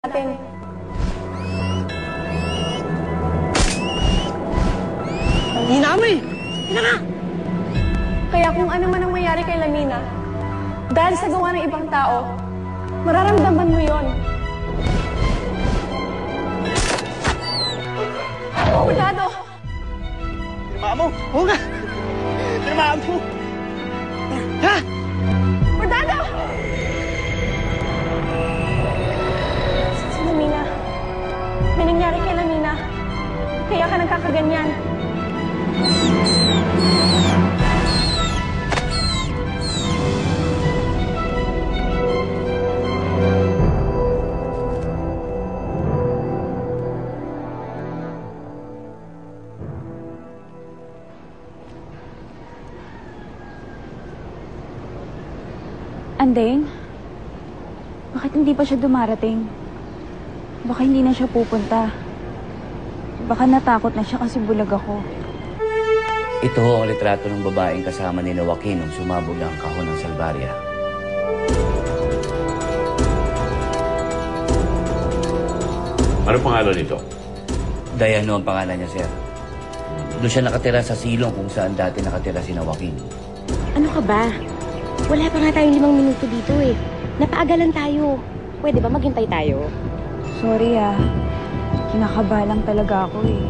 natin. Hina mo eh! Hina ka! Kaya kung ano man ang mayari kay Lamina, dahil sa gawa ng ibang tao, mararamdaman mo yon. Cuidado! Tinamaan mo! Oo nga! Tinamaan mo! Ha? Cuidado! Si Lamina, may nangyari kay Lamina. Kaya ka nagkakaganyan. Andeng? Bakit hindi pa siya dumarating? Baka hindi na siya pupunta. Baka natakot na siya kasi bulag ako. Ito ang litrato ng babaeng kasama ni Joaquin nung sumabog ang kahon ng Salvaria. Ano pangalan nito? Diano ang pangalan niya, sir. Doon siya nakatira sa silong kung saan dati nakatira si Joaquin. Ano ka ba? Wala pa nga tayong 5 minuto dito eh. Napaagalan tayo. Pwede ba maghintay tayo? Sorry kinakabalang talaga ako eh.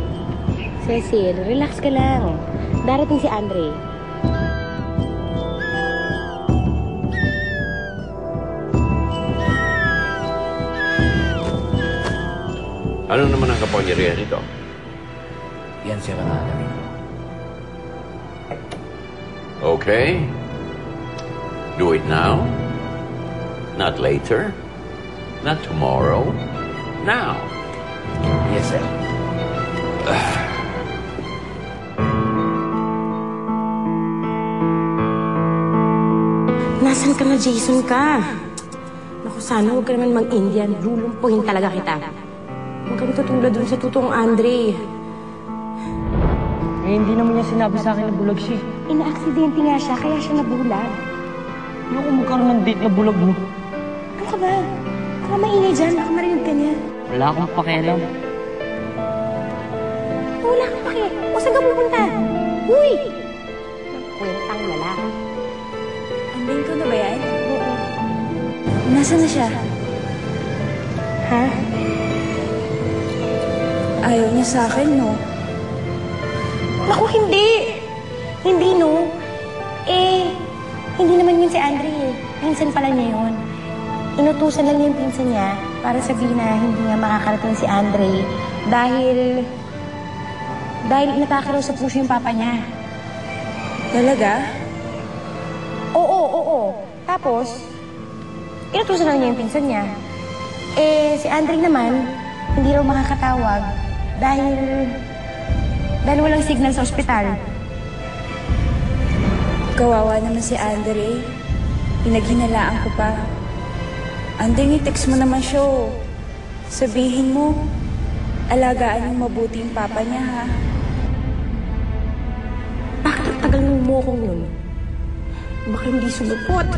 Cecil, relax ka lang. Darating si Andre. Ano naman ang kapangyarihan nito? Yan, sir, ang alamin ko. Okay. Do it now. Not later. Not tomorrow. Now. Yes, sir. Nasaan ka na, Jason ka? Naku, sana huwag ka naman mag-Indian. Lulumpuhin talaga kita. Huwag kang tutulad dun sa totoong Andre. Eh, hindi naman niya sinabi sa akin na bulag siya. Ina-aksidente nga siya, kaya siya nabulag. Ayoko magkaroon ng date na bulag mo. Ano ka ba? Baka maingay dyan, baka marinig ka niya. Wala akong pakialam. Wala kang paki. O saan ka pupunta? Uy! Kwentang lalaki. Andeng ko na ba yan? Oo. Nasaan na siya? Ha? Ayaw niya sa akin, no? Naku, hindi! Hindi, no? Hindi naman yun si Andre eh. Pinsan pala niya yun. Inutusan lang niya yung pinsan niya para sabihin na hindi nga makakarating si Andre dahil inatake raw sa puso yung papa niya. Talaga? Oo. Tapos, inutusan lang niya yung pinsan niya. Si Andre naman, hindi raw makakatawag dahil walang signal sa ospital. Kawawa naman si Andre. Pinaghinalaan ko pa. Andeng, i-text mo naman siya. Sabihin mo, alagaan yung mabuti yung papa niya, ha? Bakit ang tagal ng mukong yun? Baka hindi sumupot.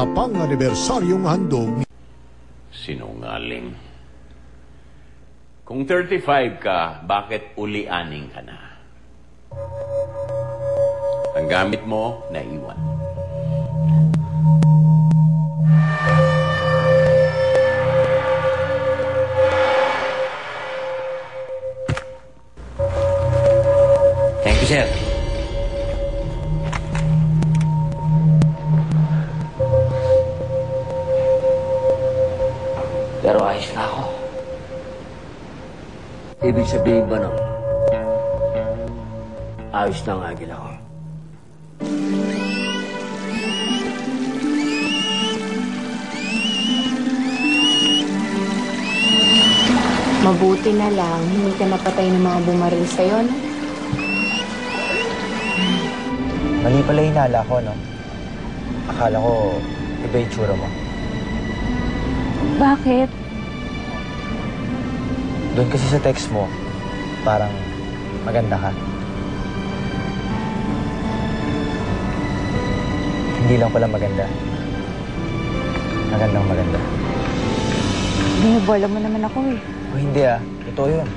Kapang anibersaryong handog. Sinungaling. Kung 35 ka, bakit uli-aning ka na? Ang gamit mo, naiwan. Thank you, sir. Pero ayos na ako. Ibig sabihin ba nun, ayos na ang agil ako? Mabuti na lang, hindi ka napatay ng mga bumaril sa'yo, no? Mali pala hinala ko, no? Akala ko, iba yung tsura mo. Bakit? Doon kasi sa text mo, parang maganda ka. Hindi lang pala maganda. Magandang maganda. Binibola mo naman ako eh. O hindi ah, totoo yun.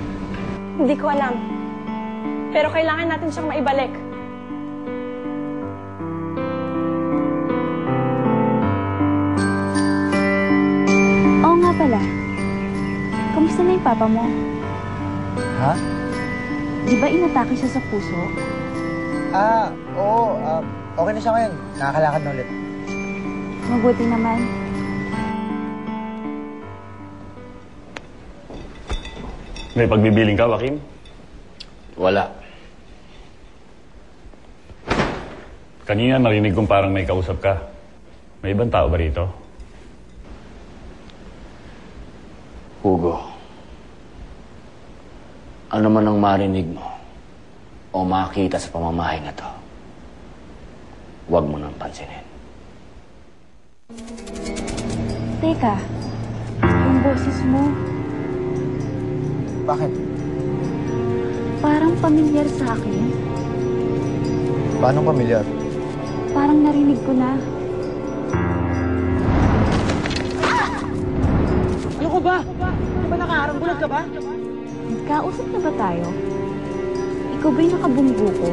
Hindi ko alam. Pero kailangan natin siyang maibalik. Oo nga pala. Kamusta na yung papa mo? Ha? Di ba inatake siya sa puso? Oo. Okay na siya ngayon. Nakakalakad na ulit. Mabuti naman. May pagbibiling ka, Joaquin? Wala. Kanina narinig kong parang may kausap ka. May ibang tao ba rito? Hugo, ano man ang marinig mo o makita sa pamamahay na to, huwag mo nang pansinin. Teka, yung boses mo, Bakit? parang pamilyar sa akin. Paano pamilyar? Parang narinig ko na. Ano ko ba? Di ba nakaharang bulag ka ba? Nagkausap na ba tayo? Ikaw ba'y nakabunggo ko?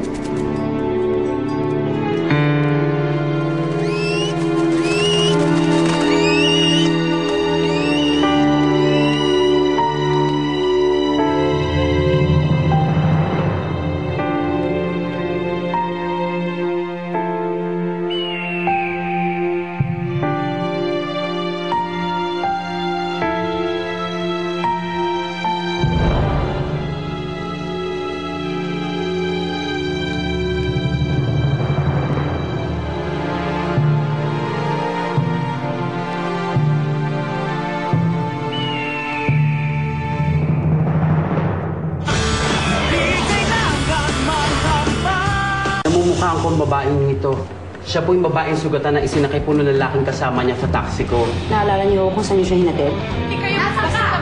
Namumukhaan ko ang babaeng ito. Siya po yung babaeng sugatan na isinakay po ng lalaking kasama niya sa taxi ko. Naalala niyo kung saan niyo siya hinatid? Hindi kayo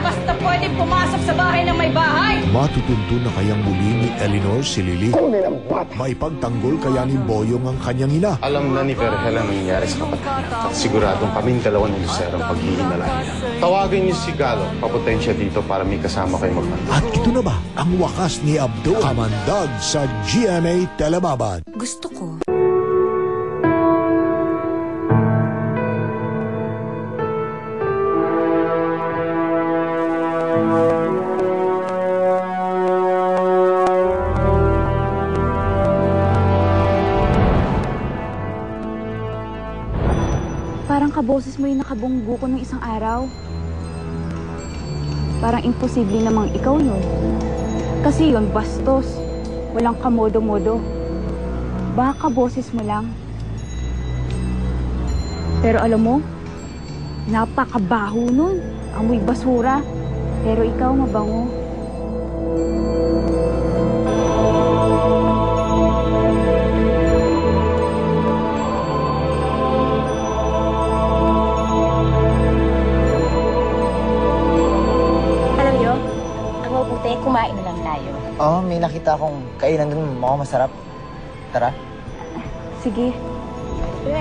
basta pwedeng pumasok sa bahay ng may bahay. Matutunto na kayang muli ni Eleanor si Lily. Maipagtanggol kaya ni Boyong ang kanyang ina. Alam na ni Vergel ang nangyayari sa kapatid niya. At siguradong kaming dalawa ni Lucero ang paghihinalain niya. Tawagin niyo si Galo. Papuntahin siya dito para may kasama kayo magmando. At ito na ba ang wakas ni Abdo? Kamandag sa GMA Telebabad. Gusto ko. Parang kaboses mo yung nakabunggo ko nung isang araw. Parang imposible namang ikaw yun. Kasi yun, bastos. Walang kamodo-modo. Baka kaboses mo lang. Pero alam mo, napakabaho nun. Amoy basura. Pero ikaw mabango. Kumain na lang tayo. Oo, may nakita akong kainan dun. Mukhang masarap. Tara. Sige. Sige.